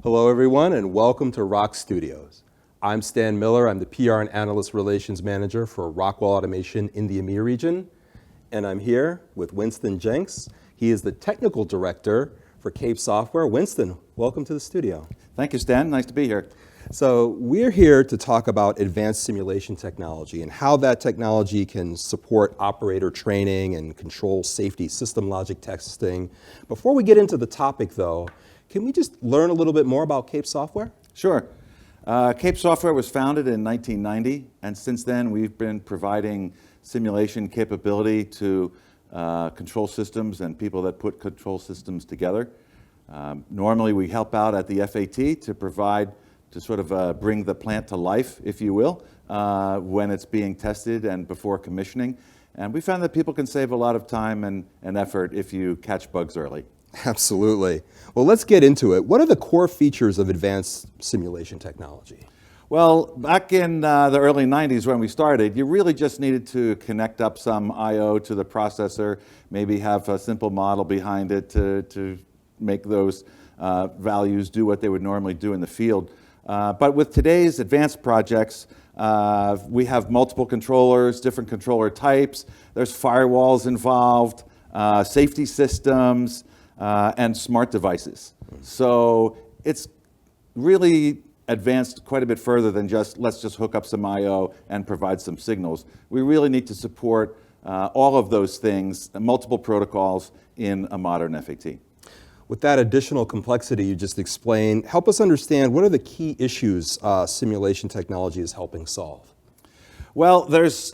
Hello, everyone, and welcome to Rock Studios. I'm Stan Miller. I'm the PR and Analyst Relations Manager for Rockwell Automation in the EMEA region. And I'm here with Winston Jenks. He is the Technical Director for Cape Software. Winston, welcome to the studio. Thank you, Stan. Nice to be here. So we're here to talk about advanced simulation technology and how that technology can support operator training and control safety system logic testing. Before we get into the topic, though, can we just learn a little bit more about Cape Software? Sure. Cape Software was founded in 1990, and since then we've been providing simulation capability to control systems and people that put control systems together. Normally we help out at the FAT to sort of bring the plant to life, if you will, when it's being tested and before commissioning. And we found that people can save a lot of time and effort if you catch bugs early. Absolutely. Well, let's get into it. What are the core features of advanced simulation technology? Well, back in the early 90s when we started, you really just needed to connect up some I/O to the processor, maybe have a simple model behind it to make those values do what they would normally do in the field. But with today's advanced projects, we have multiple controllers, different controller types. There's firewalls involved, safety systems, and smart devices. So it's really advanced quite a bit further than just let's just hook up some I/O and provide some signals. We really need to support all of those things, multiple protocols in a modern FAT. With that additional complexity you just explained, help us understand what are the key issues simulation technology is helping solve? Well, there's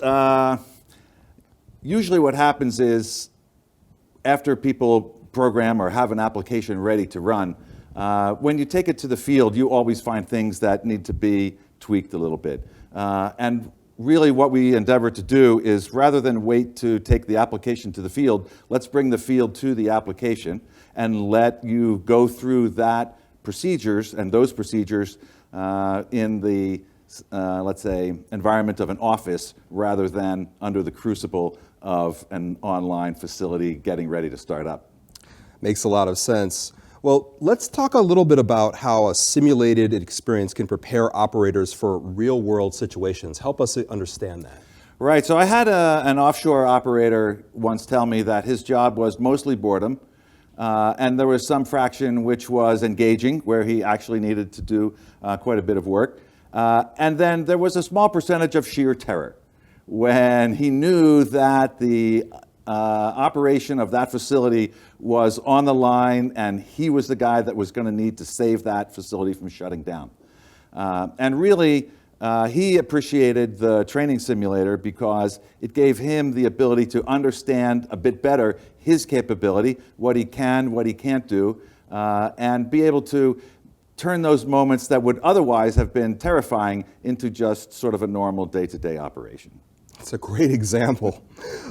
usually what happens is after people program or have an application ready to run, when you take it to the field, you always find things that need to be tweaked a little bit. And really what we endeavor to do is rather than wait to take the application to the field, let's bring the field to the application and let you go through that procedures and those procedures in the, let's say, environment of an office rather than under the crucible of an online facility getting ready to start up. Makes a lot of sense. Well, let's talk a little bit about how a simulated experience can prepare operators for real-world situations. Help us understand that. Right, so I had an offshore operator once tell me that his job was mostly boredom, and there was some fraction which was engaging, where he actually needed to do quite a bit of work. And then there was a small percentage of sheer terror, when he knew that the operation of that facility was on the line and he was the guy that was going to need to save that facility from shutting down. And really, he appreciated the training simulator because it gave him the ability to understand a bit better his capability, what he can, what he can't do, and be able to turn those moments that would otherwise have been terrifying into just sort of a normal day-to-day operation. It's a great example.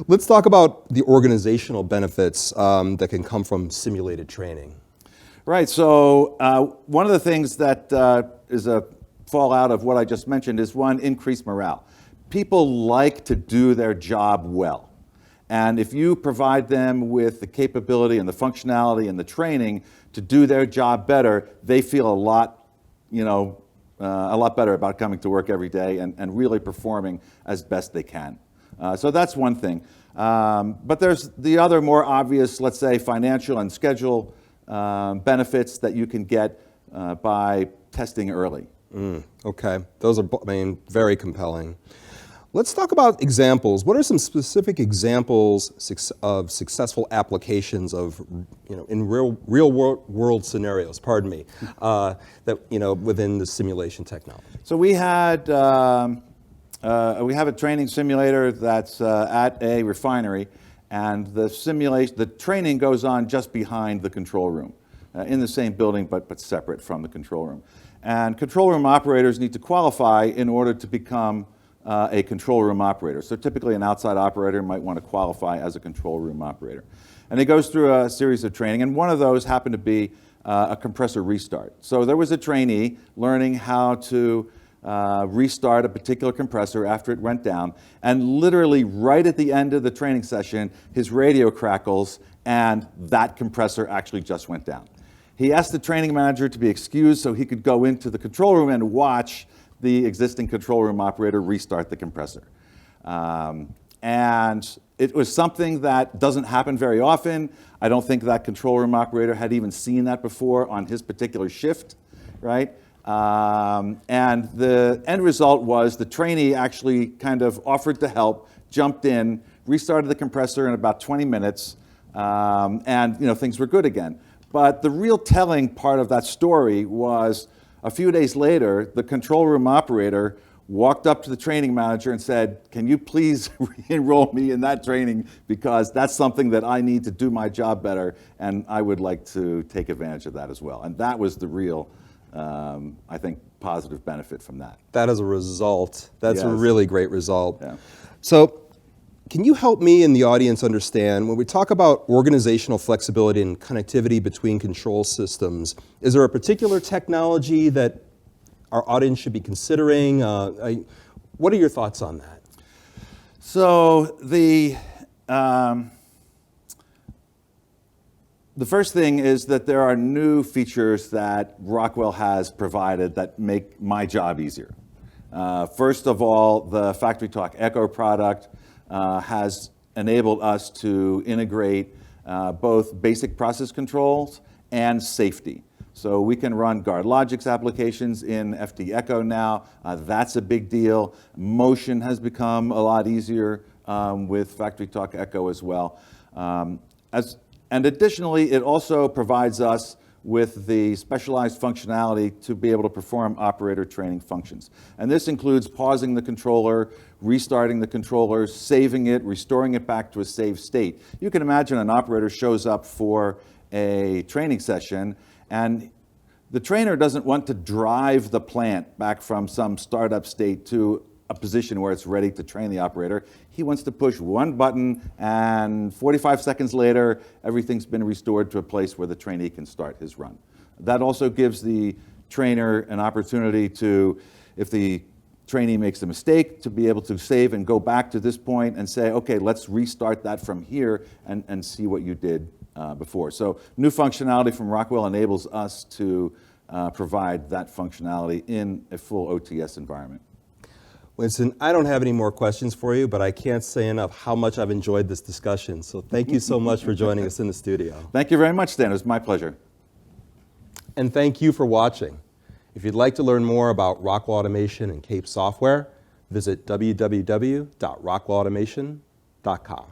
Let's talk about the organizational benefits that can come from simulated training. Right, so one of the things that is a fallout of what I just mentioned is one, increased morale. People like to do their job well. And if you provide them with the capability and the functionality and the training to do their job better, they feel a lot better about coming to work every day and really performing as best they can. So that's one thing. But there's the other more obvious, let's say, financial and schedule benefits that you can get by testing early. Okay, those are very compelling. Let's talk about examples. What are some specific examples of successful applications of, in real world scenarios, pardon me, that, within the simulation technology? So we have a training simulator that's at a refinery, and the training goes on just behind the control room, in the same building but separate from the control room. And control room operators need to qualify in order to become a control room operator. So typically an outside operator might want to qualify as a control room operator. And it goes through a series of training, and one of those happened to be a compressor restart. So there was a trainee learning how to restart a particular compressor after it went down, and literally right at the end of the training session, his radio crackles and that compressor actually just went down. He asked the training manager to be excused so he could go into the control room and watch the existing control room operator restart the compressor. And it was something that doesn't happen very often. I don't think that control room operator had even seen that before on his particular shift, right? And the end result was the trainee actually kind of offered to help, jumped in, restarted the compressor in about 20 minutes, and things were good again. But the real telling part of that story was a few days later, the control room operator walked up to the training manager and said, "Can you please re-enroll me in that training, because that's something that I need to do my job better, and I would like to take advantage of that as well." And that was the real, I think, positive benefit from that. That is a result. That's a Yes. really great result. Yeah. So, can you help me and the audience understand, when we talk about organizational flexibility and connectivity between control systems, is there a particular technology that our audience should be considering? What are your thoughts on that? So the first thing is that there are new features that Rockwell has provided that make my job easier. First of all, the FactoryTalk Echo product has enabled us to integrate both basic process controls and safety. So we can run GuardLogix applications in FD Echo now. That's a big deal. Motion has become a lot easier with FactoryTalk Echo as well. And additionally, it also provides us with the specialized functionality to be able to perform operator training functions. And this includes pausing the controller, restarting the controller, saving it, restoring it back to a saved state. You can imagine an operator shows up for a training session, and the trainer doesn't want to drive the plant back from some startup state to a position where it's ready to train the operator. He wants to push one button, and 45 seconds later, everything's been restored to a place where the trainee can start his run. That also gives the trainer an opportunity to, if the trainee makes a mistake, to be able to save and go back to this point and say, okay, let's restart that from here and see what you did before. So new functionality from Rockwell enables us to provide that functionality in a full OTS environment. Winston, I don't have any more questions for you, but I can't say enough how much I've enjoyed this discussion. So thank you so much for joining us in the studio. Thank you very much, Stan. It was my pleasure. And thank you for watching. If you'd like to learn more about Rockwell Automation and CAPE software, visit www.rockwellautomation.com.